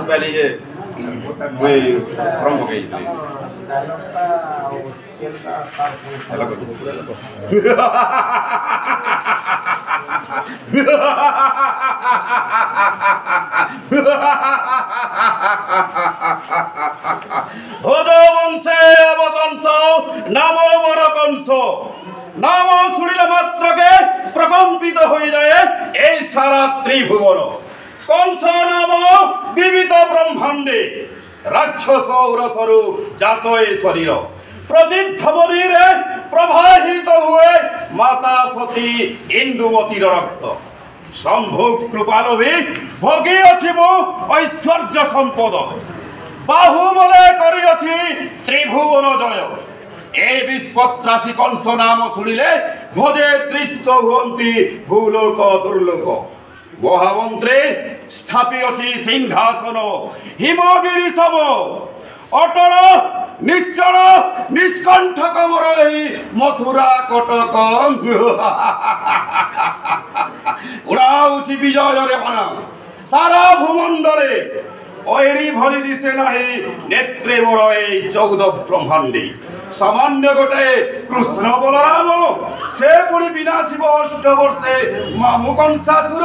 पहले ये कोई प्रॉम हो गई थी ভোজবংশে অবতংস নাম মরকংস নাম শুনিলে মাত্রকে প্রকম্পিত হয়ে যায় এই সারা ত্রিভুবন কংস নাম বিবিধ ব্রহ্মাণ্ডে রাক্ষস উরসরু জাত এ শরীর প্রতীর্থ মন্দিরে প্রবাহিত হয়ে মাতা সতী ইন্দুমতীর রক্ত সম্ভোগ কৃপালভী ভোগিଅছি মু ঐশ্বর্য সম্পদ বাহুবলে করিଅছি ত্রিভুবন জয় এ বিস্পত্রাসী কংস নাম শুনিলে ভোজে তৃষ্ট হুয়ন্তি ভূলোক দুর্লোক মহামন্ত্রে স্থাপিয়ছি সিংহাসন হিমগিরি সম অটল নিশ্চল নিষ্কণ্ঠক মোর এই মথুরা কটক উড়াউছি বিজয়রে বানা সারা ভূমণ্ডলে ঐরি ভরি দিশে নাহি নেত্রে মোর এই 14 ব্রহ্মাণ্ডে সামান্য গোটে কৃষ্ণ বলরাম সে পুଣି বিনাশিব 8 বর্ষে মামু কংসাসুর